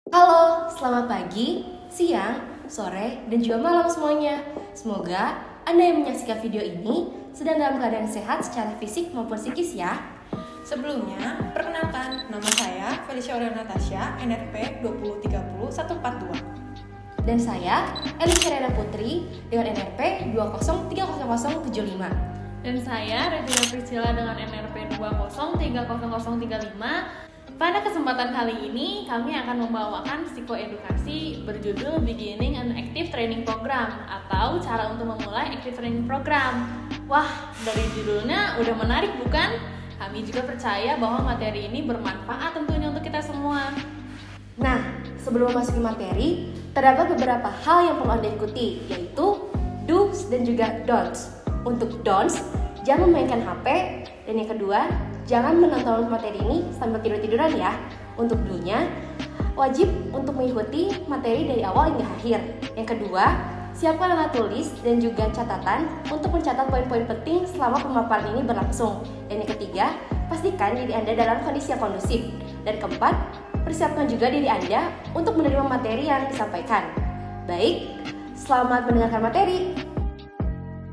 Halo, selamat pagi, siang, sore, dan juga malam semuanya. Semoga Anda yang menyaksikan video ini sedang dalam keadaan sehat secara fisik maupun psikis ya. Sebelumnya, perkenalkan, nama saya Felicia Aurelia Natasha, NRP 2030142. Dan saya, Elisha Rena Putri dengan NRP 2030075. Dan saya, Regina Priscilla dengan NRP 2030035. Pada kesempatan kali ini, kami akan membawakan psikoedukasi berjudul Beginning an Active Training Program atau cara untuk memulai Active Training Program. Wah, dari judulnya udah menarik bukan? Kami juga percaya bahwa materi ini bermanfaat tentunya untuk kita semua. Nah, sebelum memasuki materi, terdapat beberapa hal yang perlu Anda ikuti, yaitu do's dan juga don'ts. Untuk don'ts, jangan memainkan HP, dan yang kedua, jangan menonton materi ini sambil tidur-tiduran ya. Untuk do-nya, wajib untuk mengikuti materi dari awal hingga akhir. Yang kedua, siapkan alat tulis dan juga catatan untuk mencatat poin-poin penting selama pemaparan ini berlangsung. Dan yang ketiga, pastikan diri Anda dalam kondisi yang kondusif. Dan keempat, persiapkan juga diri Anda untuk menerima materi yang disampaikan. Baik, selamat mendengarkan materi.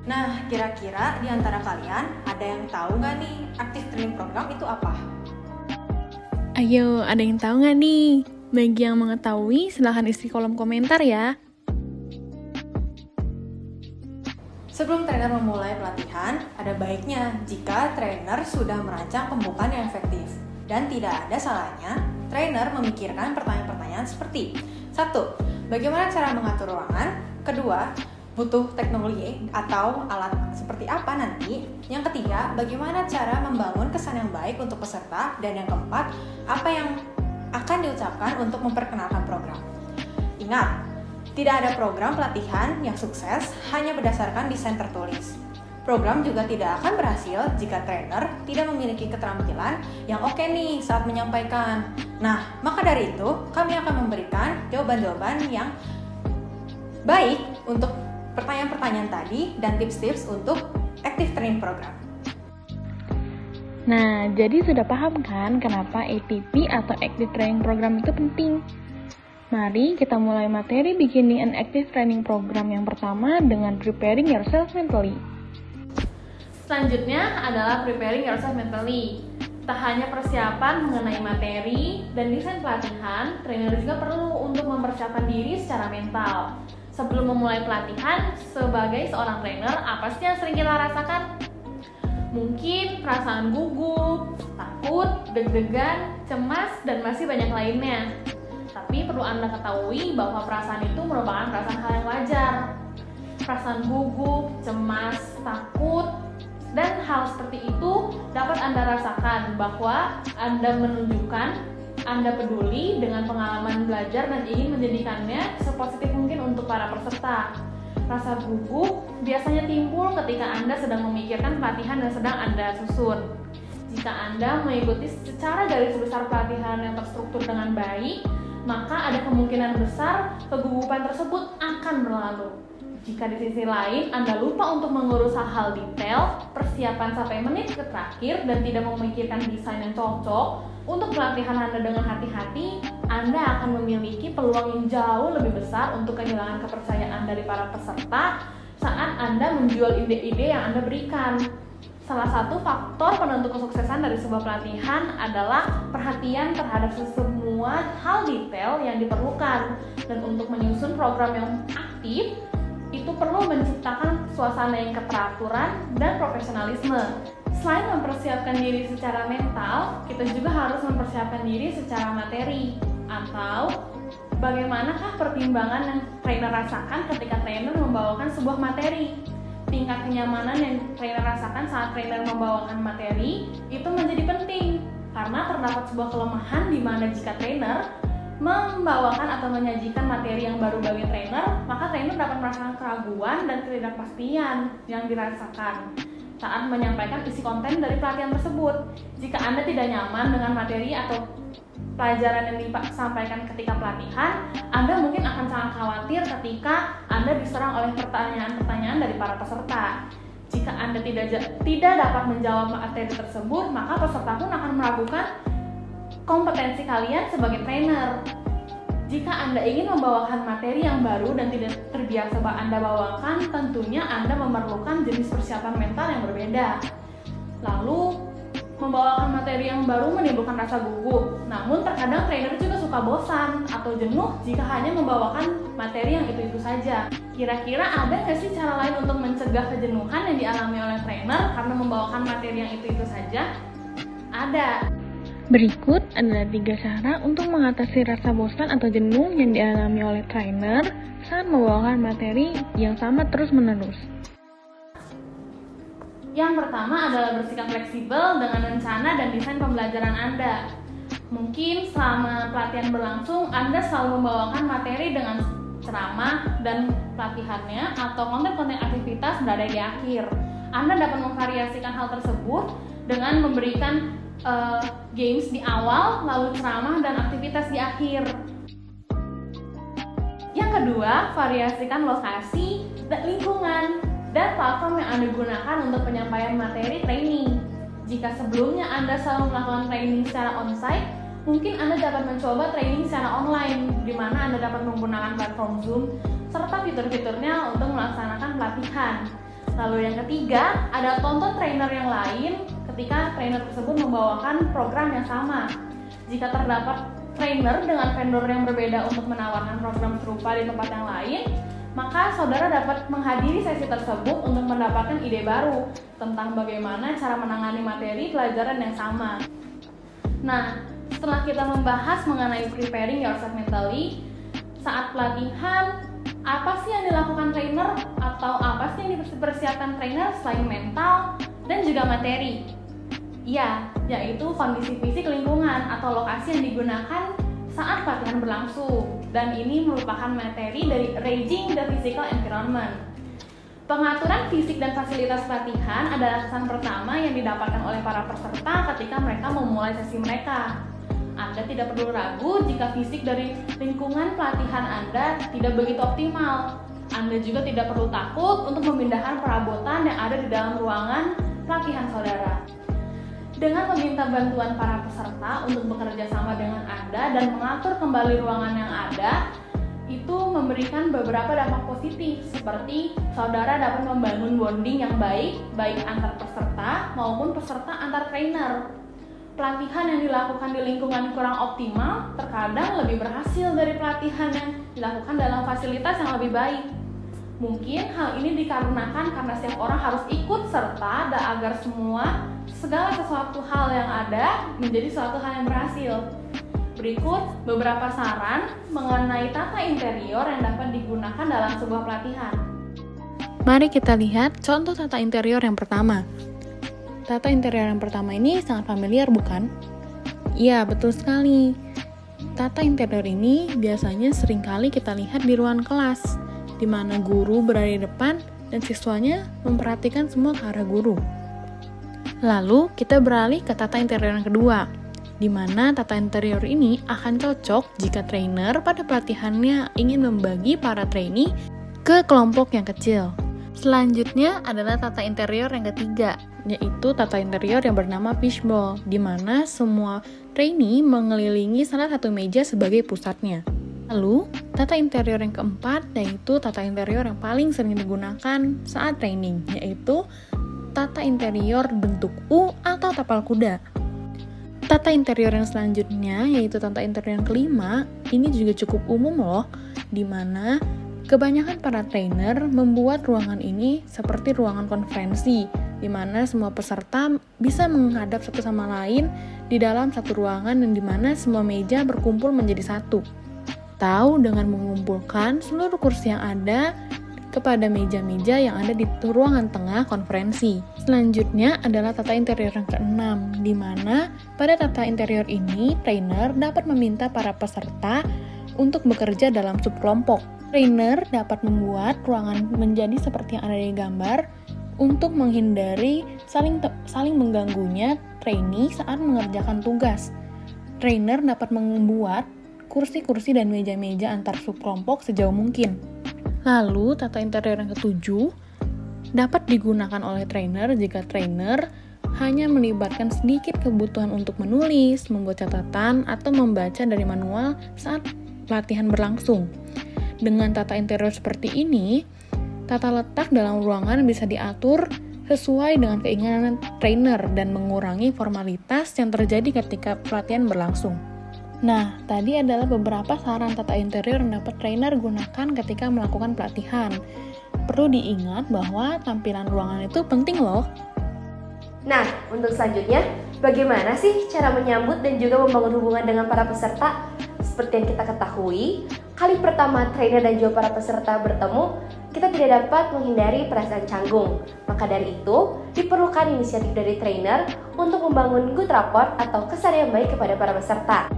Nah, kira-kira di antara kalian ada yang tahu nggak nih Active Training Program itu apa? Ayo, ada yang tahu nggak nih? Bagi yang mengetahui, silahkan isi kolom komentar ya. Sebelum trainer memulai pelatihan, ada baiknya jika trainer sudah merancang pembukaan yang efektif. Dan tidak ada salahnya trainer memikirkan pertanyaan-pertanyaan seperti 1. Bagaimana cara mengatur ruangan? Kedua, butuh teknologi atau alat seperti apa nanti? Yang ketiga, bagaimana cara membangun kesan yang baik untuk peserta? Dan yang keempat, apa yang akan diucapkan untuk memperkenalkan program? Ingat, tidak ada program pelatihan yang sukses hanya berdasarkan desain tertulis. Program juga tidak akan berhasil jika trainer tidak memiliki keterampilan yang oke nih saat menyampaikan. Nah, maka dari itu, kami akan memberikan jawaban-jawaban yang baik untuk pertanyaan-pertanyaan tadi dan tips-tips untuk Active Training Program. Nah, jadi sudah paham kan kenapa ATP atau Active Training Program itu penting? Mari kita mulai materi Beginning an Active Training Program yang pertama dengan Preparing Yourself Mentally. Selanjutnya adalah Preparing Yourself Mentally. Tak hanya persiapan mengenai materi dan desain pelatihan, trainer juga perlu untuk mempersiapkan diri secara mental. Sebelum memulai pelatihan, sebagai seorang trainer, apa sih yang sering kita rasakan? Mungkin perasaan gugup, takut, deg-degan, cemas, dan masih banyak lainnya. Tapi perlu Anda ketahui bahwa perasaan itu merupakan perasaan hal yang wajar. Perasaan gugup, cemas, takut, dan hal seperti itu dapat Anda rasakan bahwa Anda menunjukkan Anda peduli dengan pengalaman belajar dan ingin menjadikannya sepositif mungkin untuk para peserta. Rasa gugup biasanya timbul ketika Anda sedang memikirkan pelatihan yang sedang Anda susun. Jika Anda mengikuti secara garis besar pelatihan yang terstruktur dengan baik, maka ada kemungkinan besar kegugupan tersebut akan berlalu. Jika di sisi lain Anda lupa untuk mengurus hal-hal detail, persiapan sampai menit terakhir dan tidak memikirkan desain yang cocok untuk pelatihan Anda dengan hati-hati, Anda akan memiliki peluang yang jauh lebih besar untuk kehilangan kepercayaan dari para peserta saat Anda menjual ide-ide yang Anda berikan. Salah satu faktor penentu kesuksesan dari sebuah pelatihan adalah perhatian terhadap semua hal detail yang diperlukan. Dan untuk menyusun program yang aktif, itu perlu menciptakan suasana yang keteraturan dan profesionalisme. Selain mempersiapkan diri secara mental, kita juga harus mempersiapkan diri secara materi. Atau bagaimanakah pertimbangan yang trainer rasakan ketika trainer membawakan sebuah materi? Tingkat kenyamanan yang trainer rasakan saat trainer membawakan materi itu menjadi penting karena terdapat sebuah kelemahan di mana jika trainer membawakan atau menyajikan materi yang baru bagi trainer, maka trainer dapat merasakan keraguan dan ketidakpastian yang dirasakan saat menyampaikan isi konten dari pelatihan tersebut. Jika Anda tidak nyaman dengan materi atau pelajaran yang disampaikan ketika pelatihan, Anda mungkin akan sangat khawatir ketika Anda diserang oleh pertanyaan-pertanyaan dari para peserta. Jika Anda tidak dapat menjawab materi tersebut, maka peserta pun akan meragukan kompetensi kalian sebagai trainer. jika Anda ingin membawakan materi yang baru dan tidak terbiasa Anda bawakan, tentunya Anda memerlukan jenis persiapan mental yang berbeda. Lalu, membawakan materi yang baru menimbulkan rasa gugup. Namun terkadang trainer juga suka bosan atau jenuh jika hanya membawakan materi yang itu-itu saja. Kira-kira ada nggak sih cara lain untuk mencegah kejenuhan yang dialami oleh trainer karena membawakan materi yang itu-itu saja? Ada. Berikut adalah 3 cara untuk mengatasi rasa bosan atau jenuh yang dialami oleh trainer saat membawakan materi yang sama terus-menerus. Yang pertama adalah bersikap fleksibel dengan rencana dan desain pembelajaran Anda. Mungkin selama pelatihan berlangsung, Anda selalu membawakan materi dengan ceramah dan pelatihannya atau konten-konten aktivitas berada di akhir. Anda dapat memvariasikan hal tersebut dengan memberikan games di awal, lalu ceramah dan aktivitas di akhir. Yang kedua, variasikan lokasi dan lingkungan dan platform yang Anda gunakan untuk penyampaian materi training. Jika sebelumnya Anda selalu melakukan training secara onsite, mungkin Anda dapat mencoba training secara online, di mana Anda dapat menggunakan platform Zoom serta fitur-fiturnya untuk melaksanakan pelatihan. Lalu yang ketiga, ada tonton trainer yang lain ketika trainer tersebut membawakan program yang sama. Jika terdapat trainer dengan vendor yang berbeda untuk menawarkan program serupa di tempat yang lain, maka saudara dapat menghadiri sesi tersebut untuk mendapatkan ide baru tentang bagaimana cara menangani materi pelajaran yang sama. Nah, setelah kita membahas mengenai preparing yourself mentally, saat pelatihan, apa sih yang dilakukan trainer atau apa sih yang dipersiapkan trainer selain mental dan juga materi? Ya, yaitu kondisi fisik lingkungan atau lokasi yang digunakan saat pelatihan berlangsung, dan ini merupakan materi dari Arranging the Physical Environment. Pengaturan fisik dan fasilitas pelatihan adalah kesan pertama yang didapatkan oleh para peserta ketika mereka memulai sesi mereka. Anda tidak perlu ragu jika fisik dari lingkungan pelatihan Anda tidak begitu optimal. Anda juga tidak perlu takut untuk memindahkan perabotan yang ada di dalam ruangan pelatihan saudara. Dengan meminta bantuan para peserta untuk bekerja sama dengan Anda dan mengatur kembali ruangan yang ada, itu memberikan beberapa dampak positif, seperti saudara dapat membangun bonding yang baik antar peserta maupun peserta antar trainer. Pelatihan yang dilakukan di lingkungan kurang optimal terkadang lebih berhasil dari pelatihan yang dilakukan dalam fasilitas yang lebih baik. Mungkin hal ini dikarenakan karena setiap orang harus ikut serta dan agar segala sesuatu hal yang ada menjadi suatu hal yang berhasil. Berikut beberapa saran mengenai tata interior yang dapat digunakan dalam sebuah pelatihan. Mari kita lihat contoh tata interior yang pertama. Tata interior yang pertama ini sangat familiar, bukan? Iya, betul sekali. Tata interior ini biasanya seringkali kita lihat di ruang kelas, di mana guru berada di depan dan siswanya memperhatikan semua ke arah guru. Lalu kita beralih ke tata interior yang kedua, di mana tata interior ini akan cocok jika trainer pada pelatihannya ingin membagi para trainee ke kelompok yang kecil. Selanjutnya adalah tata interior yang ketiga, yaitu tata interior yang bernama fishbowl, di mana semua trainee mengelilingi salah satu meja sebagai pusatnya. Lalu, tata interior yang keempat yaitu tata interior yang paling sering digunakan saat training, yaitu tata interior bentuk U atau tapal kuda. Tata interior yang selanjutnya yaitu tata interior yang kelima, ini juga cukup umum loh, di mana kebanyakan para trainer membuat ruangan ini seperti ruangan konferensi, di mana semua peserta bisa menghadap satu sama lain di dalam satu ruangan dan di mana semua meja berkumpul menjadi satu. Tahu dengan mengumpulkan seluruh kursi yang ada kepada meja-meja yang ada di ruangan tengah konferensi. Selanjutnya adalah tata interior yang keenam, di mana pada tata interior ini trainer dapat meminta para peserta untuk bekerja dalam subkelompok. Trainer dapat membuat ruangan menjadi seperti yang ada di gambar untuk menghindari saling mengganggunya trainee saat mengerjakan tugas. Trainer dapat membuat kursi-kursi dan meja-meja antar subkelompok sejauh mungkin. Lalu, tata interior yang ketujuh dapat digunakan oleh trainer jika trainer hanya melibatkan sedikit kebutuhan untuk menulis, membuat catatan, atau membaca dari manual saat pelatihan berlangsung. Dengan tata interior seperti ini, tata letak dalam ruangan bisa diatur sesuai dengan keinginan trainer dan mengurangi formalitas yang terjadi ketika pelatihan berlangsung. Nah, tadi adalah beberapa saran tata interior yang dapat trainer gunakan ketika melakukan pelatihan. Perlu diingat bahwa tampilan ruangan itu penting loh. Nah, untuk selanjutnya, bagaimana sih cara menyambut dan juga membangun hubungan dengan para peserta? Seperti yang kita ketahui, kali pertama trainer dan juga para peserta bertemu, kita tidak dapat menghindari perasaan canggung. Maka dari itu, diperlukan inisiatif dari trainer untuk membangun good rapport atau kesan yang baik kepada para peserta.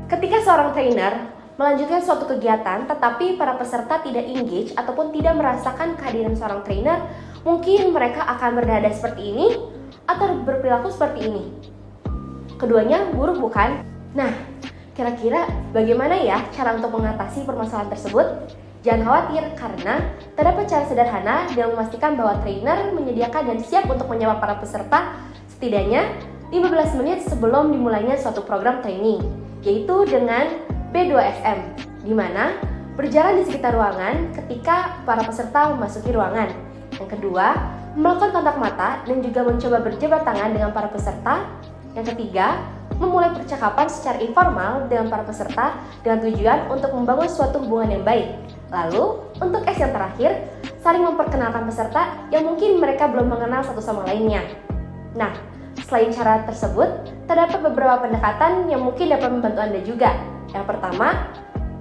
Ketika seorang trainer melanjutkan suatu kegiatan, tetapi para peserta tidak engage ataupun tidak merasakan kehadiran seorang trainer, mungkin mereka akan bernada seperti ini atau berperilaku seperti ini. Keduanya buruk bukan? Nah, kira-kira bagaimana ya cara untuk mengatasi permasalahan tersebut? Jangan khawatir karena terdapat cara sederhana yang memastikan bahwa trainer menyediakan dan siap untuk menyapa para peserta setidaknya 15 menit sebelum dimulainya suatu program training, yaitu dengan B2SM, di mana berjalan di sekitar ruangan ketika para peserta memasuki ruangan. Yang kedua, melakukan kontak mata dan juga mencoba berjabat tangan dengan para peserta. Yang ketiga, memulai percakapan secara informal dengan para peserta dengan tujuan untuk membangun suatu hubungan yang baik. Lalu, untuk S yang terakhir, saling memperkenalkan peserta yang mungkin mereka belum mengenal satu sama lainnya. Nah, selain cara tersebut, terdapat beberapa pendekatan yang mungkin dapat membantu Anda juga. Yang pertama,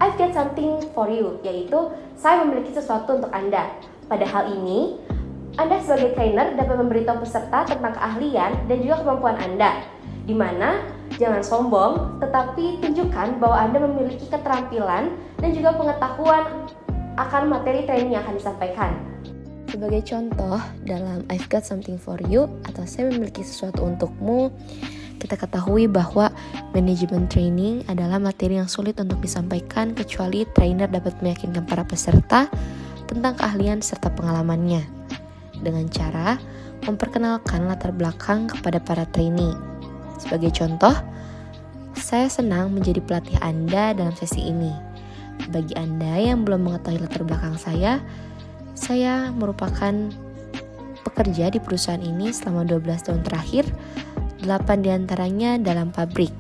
I've got something for you, yaitu saya memiliki sesuatu untuk Anda. Pada hal ini, Anda sebagai trainer dapat memberitahu peserta tentang keahlian dan juga kemampuan Anda, di mana jangan sombong, tetapi tunjukkan bahwa Anda memiliki keterampilan dan juga pengetahuan akan materi training yang akan disampaikan. Sebagai contoh, dalam I've got something for you atau saya memiliki sesuatu untukmu, kita ketahui bahwa manajemen training adalah materi yang sulit untuk disampaikan kecuali trainer dapat meyakinkan para peserta tentang keahlian serta pengalamannya dengan cara memperkenalkan latar belakang kepada para trainee. Sebagai contoh, saya senang menjadi pelatih Anda dalam sesi ini. Bagi Anda yang belum mengetahui latar belakang saya merupakan pekerja di perusahaan ini selama 12 tahun terakhir, 8 diantaranya dalam pabrik.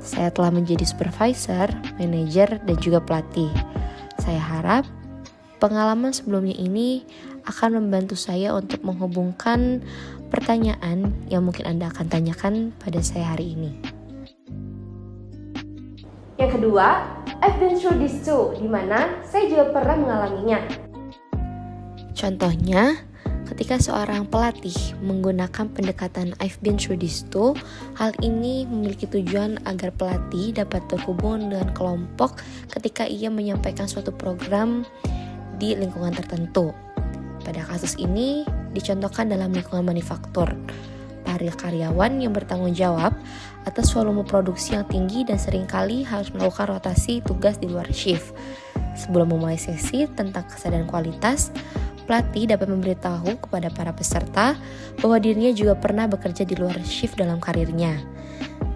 Saya telah menjadi supervisor, manajer, dan juga pelatih. Saya harap pengalaman sebelumnya ini akan membantu saya untuk menghubungkan pertanyaan yang mungkin Anda akan tanyakan pada saya hari ini. Yang kedua, I've been through this too, di mana saya juga pernah mengalaminya. Contohnya, ketika seorang pelatih menggunakan pendekatan I've been through this too, hal ini memiliki tujuan agar pelatih dapat terhubung dengan kelompok ketika ia menyampaikan suatu program di lingkungan tertentu. Pada kasus ini dicontohkan dalam lingkungan manufaktur. Para karyawan yang bertanggung jawab atas volume produksi yang tinggi dan seringkali harus melakukan rotasi tugas di luar shift. Sebelum memulai sesi tentang kesadaran kualitas, pelatih dapat memberitahu kepada para peserta bahwa dirinya juga pernah bekerja di luar shift dalam karirnya.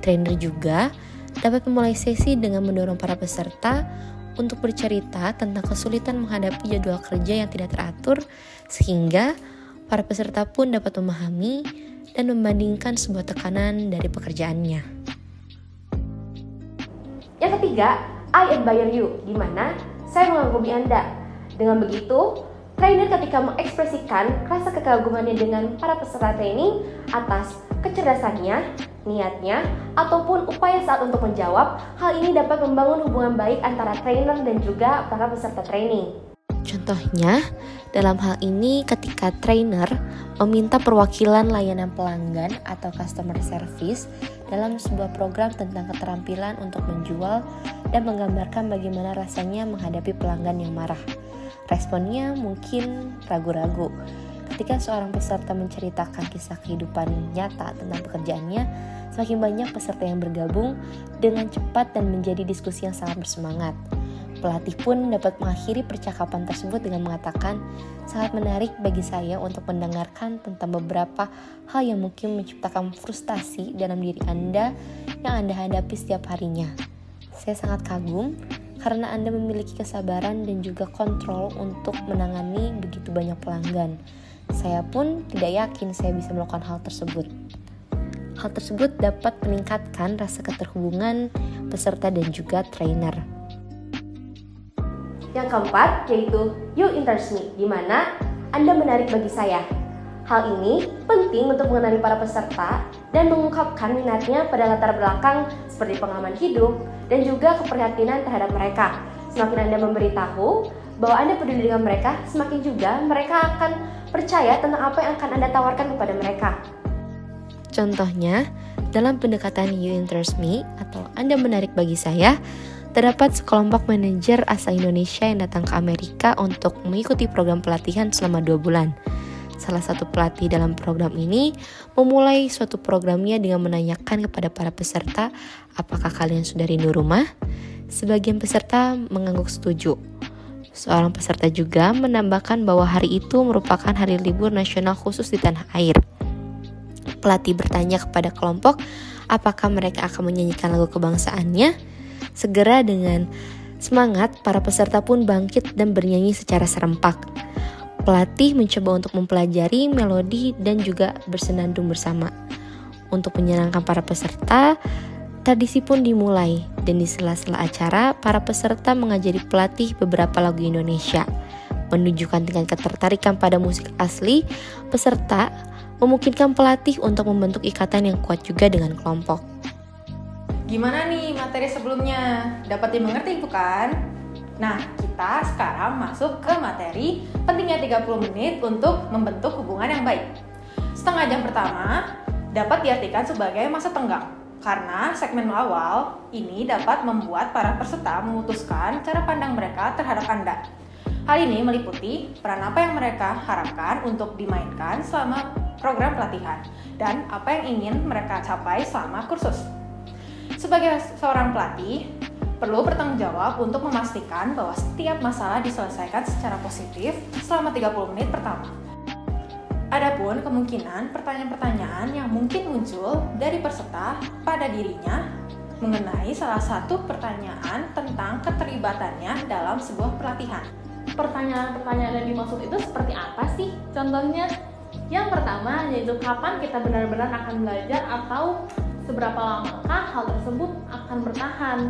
Trainer juga dapat memulai sesi dengan mendorong para peserta untuk bercerita tentang kesulitan menghadapi jadwal kerja yang tidak teratur, sehingga para peserta pun dapat memahami dan membandingkan sebuah tekanan dari pekerjaannya. Yang ketiga, I admire you, di mana saya mengagumi Anda. Dengan begitu, trainer ketika mengekspresikan rasa kekagumannya dengan para peserta training atas kecerdasannya, niatnya, ataupun upaya saat untuk menjawab, hal ini dapat membangun hubungan baik antara trainer dan juga para peserta training. Contohnya, dalam hal ini ketika trainer meminta perwakilan layanan pelanggan atau customer service dalam sebuah program tentang keterampilan untuk menjual dan menggambarkan bagaimana rasanya menghadapi pelanggan yang marah. Responnya mungkin ragu-ragu. Ketika seorang peserta menceritakan kisah kehidupan nyata tentang pekerjaannya, semakin banyak peserta yang bergabung dengan cepat dan menjadi diskusi yang sangat bersemangat. Pelatih pun dapat mengakhiri percakapan tersebut dengan mengatakan, sangat menarik bagi saya untuk mendengarkan tentang beberapa hal yang mungkin menciptakan frustasi dalam diri Anda yang Anda hadapi setiap harinya. Saya sangat kagum karena Anda memiliki kesabaran dan juga kontrol untuk menangani begitu banyak pelanggan. Saya pun tidak yakin saya bisa melakukan hal tersebut. Hal tersebut dapat meningkatkan rasa keterhubungan peserta dan juga trainer. Yang keempat yaitu You Interest Me, di mana Anda menarik bagi saya. Hal ini penting untuk mengenali para peserta dan mengungkapkan minatnya pada latar belakang seperti pengalaman hidup dan juga keprihatinan terhadap mereka. Semakin Anda memberitahu bahwa Anda peduli dengan mereka, semakin juga mereka akan percaya tentang apa yang akan Anda tawarkan kepada mereka. Contohnya, dalam pendekatan You Interest Me atau Anda menarik bagi saya, terdapat sekelompok manajer asal Indonesia yang datang ke Amerika untuk mengikuti program pelatihan selama 2 bulan. Salah satu pelatih dalam program ini memulai suatu programnya dengan menanyakan kepada para peserta, apakah kalian sudah rindu rumah? Sebagian peserta mengangguk setuju. Seorang peserta juga menambahkan bahwa hari itu merupakan hari libur nasional khusus di tanah air. Pelatih bertanya kepada kelompok apakah mereka akan menyanyikan lagu kebangsaannya. Segera dengan semangat, para peserta pun bangkit dan bernyanyi secara serempak. Pelatih mencoba untuk mempelajari melodi dan juga bersenandung bersama. Untuk menyenangkan para peserta, tradisi pun dimulai dan di sela-sela acara, para peserta mengajari pelatih beberapa lagu Indonesia. Menunjukkan tingkat ketertarikan pada musik asli, peserta memungkinkan pelatih untuk membentuk ikatan yang kuat juga dengan kelompok. Gimana nih materi sebelumnya? Dapat dimengerti bukan? Nah, kita sekarang masuk ke materi pentingnya 30 menit untuk membentuk hubungan yang baik. Setengah jam pertama dapat diartikan sebagai masa tenggang, karena segmen awal ini dapat membuat para peserta memutuskan cara pandang mereka terhadap Anda. Hal ini meliputi peran apa yang mereka harapkan untuk dimainkan selama program pelatihan dan apa yang ingin mereka capai selama kursus. Sebagai seorang pelatih, perlu bertanggung jawab untuk memastikan bahwa setiap masalah diselesaikan secara positif selama 30 menit pertama. Adapun kemungkinan pertanyaan-pertanyaan yang mungkin muncul dari peserta pada dirinya mengenai salah satu pertanyaan tentang keterlibatannya dalam sebuah pelatihan. Pertanyaan-pertanyaan yang dimaksud itu seperti apa sih? Contohnya, yang pertama yaitu kapan kita benar-benar akan belajar atau seberapa lamakah hal tersebut akan bertahan.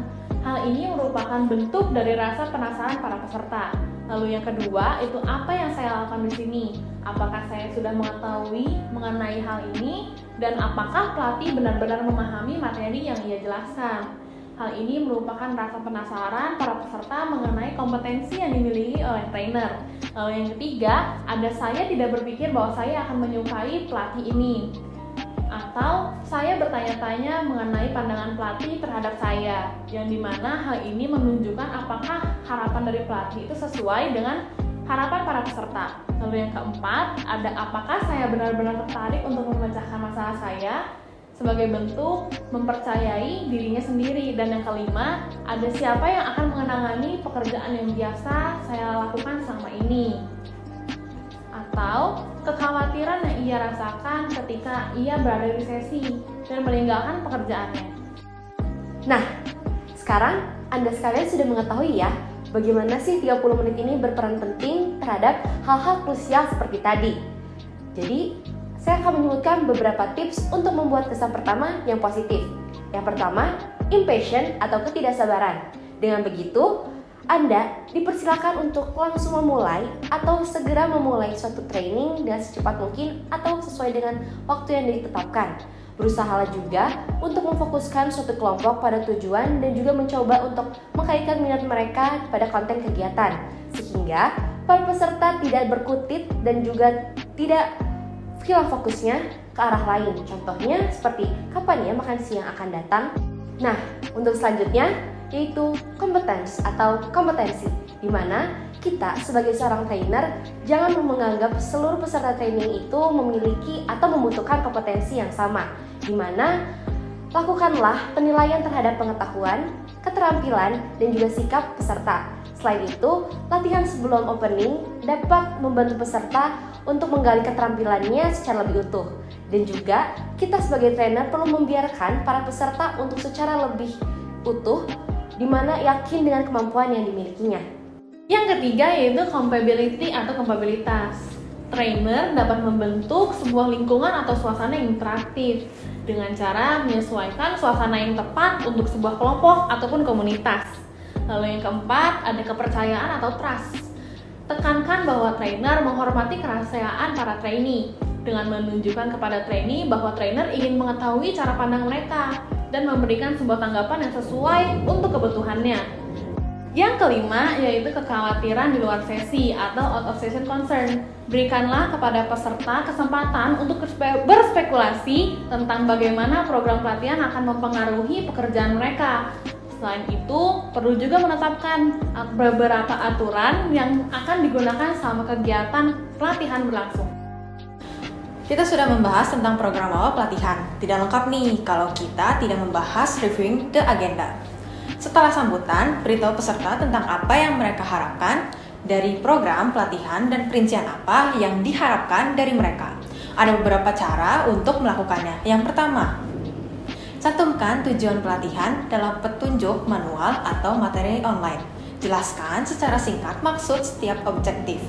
Hal ini merupakan bentuk dari rasa penasaran para peserta. Lalu yang kedua itu apa yang saya lakukan di sini? Apakah saya sudah mengetahui mengenai hal ini dan apakah pelatih benar-benar memahami materi yang ia jelaskan? Hal ini merupakan rasa penasaran para peserta mengenai kompetensi yang dimiliki oleh trainer. Lalu yang ketiga, ada saya tidak berpikir bahwa saya akan menyukai pelatih ini. Atau saya bertanya-tanya mengenai pandangan pelatih terhadap saya, yang dimana hal ini menunjukkan apakah harapan dari pelatih itu sesuai dengan harapan para peserta. Lalu yang keempat, ada apakah saya benar-benar tertarik untuk memecahkan masalah saya sebagai bentuk mempercayai dirinya sendiri. Dan yang kelima, ada siapa yang akan mengenangani pekerjaan yang biasa saya lakukan selama ini, atau kekhawatiran yang ia rasakan ketika ia berada di sesi dan meninggalkan pekerjaannya. Nah, sekarang Anda sekalian sudah mengetahui ya, bagaimana sih 30 menit ini berperan penting terhadap hal-hal krusial seperti tadi. Jadi, saya akan menyebutkan beberapa tips untuk membuat kesan pertama yang positif. Yang pertama, impatient atau ketidaksabaran. Dengan begitu, Anda dipersilakan untuk langsung memulai atau segera memulai suatu training dengan secepat mungkin atau sesuai dengan waktu yang ditetapkan. Berusahalah juga untuk memfokuskan suatu kelompok pada tujuan dan juga mencoba untuk mengkaitkan minat mereka pada konten kegiatan, sehingga para peserta tidak berkutit dan juga tidak hilang fokusnya ke arah lain. Contohnya seperti kapan ya makan siang akan datang. Nah, untuk selanjutnya yaitu kompetensi, di mana kita sebagai seorang trainer jangan menganggap seluruh peserta training itu memiliki atau membutuhkan kompetensi yang sama, di mana lakukanlah penilaian terhadap pengetahuan, keterampilan, dan juga sikap peserta. Selain itu, latihan sebelum opening dapat membantu peserta untuk menggali keterampilannya secara lebih utuh. Dan juga, kita sebagai trainer perlu membiarkan para peserta untuk secara lebih utuh di mana yakin dengan kemampuan yang dimilikinya. Yang ketiga yaitu compatibility atau kompabilitas. Trainer dapat membentuk sebuah lingkungan atau suasana yang interaktif dengan cara menyesuaikan suasana yang tepat untuk sebuah kelompok ataupun komunitas. Lalu yang keempat, ada kepercayaan atau trust. Tekankan bahwa trainer menghormati kerahasiaan para trainee dengan menunjukkan kepada trainee bahwa trainer ingin mengetahui cara pandang mereka dan memberikan sebuah tanggapan yang sesuai untuk kebutuhannya. Yang kelima yaitu kekhawatiran di luar sesi atau out of session concern. Berikanlah kepada peserta kesempatan untuk berspekulasi tentang bagaimana program pelatihan akan mempengaruhi pekerjaan mereka. Selain itu, perlu juga menetapkan beberapa aturan yang akan digunakan selama kegiatan pelatihan berlangsung. Kita sudah membahas tentang program awal pelatihan. Tidak lengkap nih kalau kita tidak membahas reviewing the agenda. Setelah sambutan, beritahu peserta tentang apa yang mereka harapkan dari program pelatihan dan perincian apa yang diharapkan dari mereka. Ada beberapa cara untuk melakukannya. Yang pertama, cantumkan tujuan pelatihan dalam petunjuk manual atau materi online. Jelaskan secara singkat maksud setiap objektif.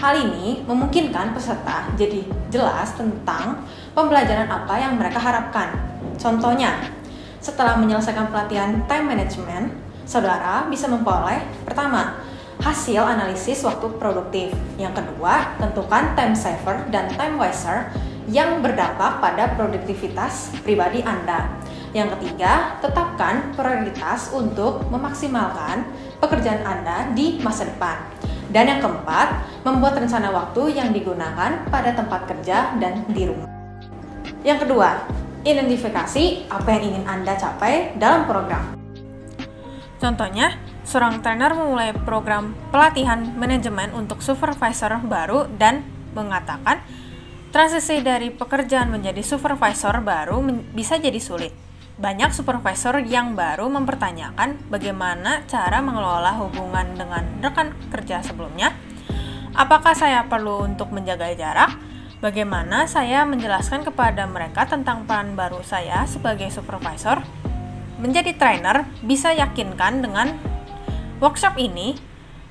Hal ini memungkinkan peserta jadi jelas tentang pembelajaran apa yang mereka harapkan. Contohnya, setelah menyelesaikan pelatihan time management, saudara bisa memperoleh pertama, hasil analisis waktu produktif. Yang kedua, tentukan time saver dan time waster yang berdampak pada produktivitas pribadi Anda. Yang ketiga, tetapkan prioritas untuk memaksimalkan pekerjaan Anda di masa depan. Dan yang keempat, membuat rencana waktu yang digunakan pada tempat kerja dan di rumah. Yang kedua, identifikasi apa yang ingin Anda capai dalam program. Contohnya, seorang trainer memulai program pelatihan manajemen untuk supervisor baru dan mengatakan transisi dari pekerjaan menjadi supervisor baru bisa jadi sulit. Banyak supervisor yang baru mempertanyakan bagaimana cara mengelola hubungan dengan rekan kerja sebelumnya. Apakah saya perlu untuk menjaga jarak? Bagaimana saya menjelaskan kepada mereka tentang peran baru saya sebagai supervisor? Menjadi trainer bisa yakinkan dengan workshop ini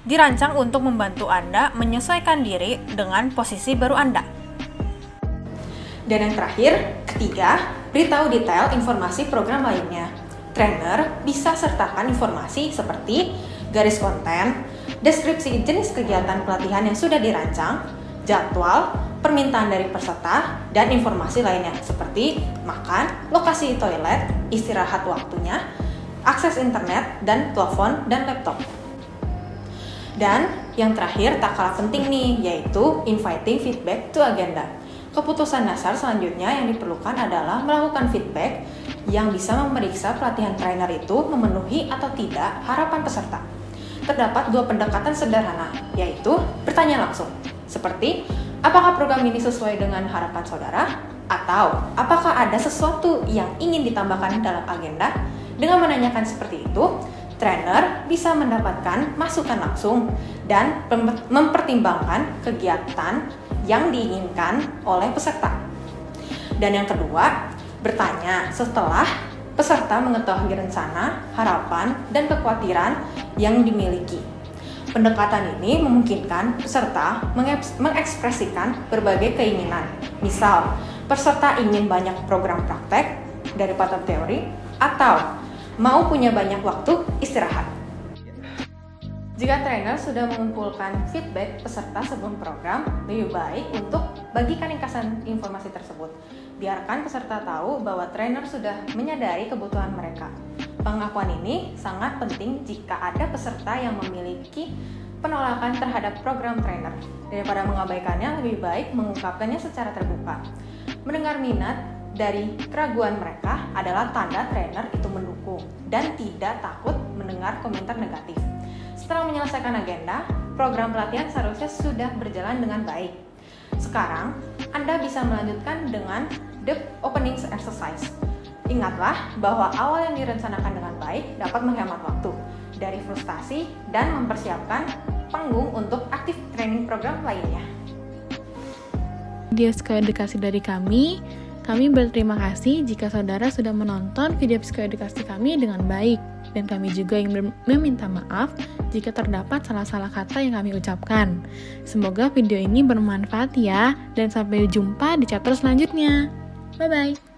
dirancang untuk membantu Anda menyesuaikan diri dengan posisi baru Anda. Dan yang terakhir, ketiga, beritahu detail informasi program lainnya. Trainer bisa sertakan informasi seperti garis konten, deskripsi jenis kegiatan pelatihan yang sudah dirancang, jadwal, permintaan dari peserta, dan informasi lainnya seperti makan, lokasi toilet, istirahat waktunya, akses internet, dan telepon dan laptop. Dan yang terakhir tak kalah penting nih, yaitu inviting feedback to agenda. Keputusan dasar selanjutnya yang diperlukan adalah melakukan feedback yang bisa memeriksa pelatihan trainer itu memenuhi atau tidak harapan peserta. Terdapat dua pendekatan sederhana, yaitu bertanya langsung, seperti apakah program ini sesuai dengan harapan saudara? Atau apakah ada sesuatu yang ingin ditambahkan dalam agenda? Dengan menanyakan seperti itu, trainer bisa mendapatkan masukan langsung dan mempertimbangkan kegiatan yang diinginkan oleh peserta. Dan yang kedua, bertanya setelah peserta mengetahui rencana, harapan, dan kekhawatiran yang dimiliki. Pendekatan ini memungkinkan peserta mengekspresikan berbagai keinginan. Misal, peserta ingin banyak program praktek daripada teori, atau mau punya banyak waktu istirahat. Jika trainer sudah mengumpulkan feedback peserta sebelum program, lebih baik untuk bagikan ringkasan informasi tersebut. Biarkan peserta tahu bahwa trainer sudah menyadari kebutuhan mereka. Pengakuan ini sangat penting jika ada peserta yang memiliki penolakan terhadap program trainer. Daripada mengabaikannya, lebih baik mengungkapkannya secara terbuka. Mendengar minat dari keraguan mereka adalah tanda trainer itu mendukung dan tidak takut mendengar komentar negatif. Setelah menyelesaikan agenda, program pelatihan seharusnya sudah berjalan dengan baik. Sekarang, Anda bisa melanjutkan dengan the opening exercise. Ingatlah bahwa awal yang direncanakan dengan baik dapat menghemat waktu dari frustasi dan mempersiapkan panggung untuk aktif training program lainnya. Video psikoedukasi dari kami berterima kasih jika saudara sudah menonton video psikoedukasi kami dengan baik. dan kami juga ingin meminta maaf jika terdapat salah-salah kata yang kami ucapkan. Semoga video ini bermanfaat ya, dan sampai jumpa di chapter selanjutnya. Bye-bye!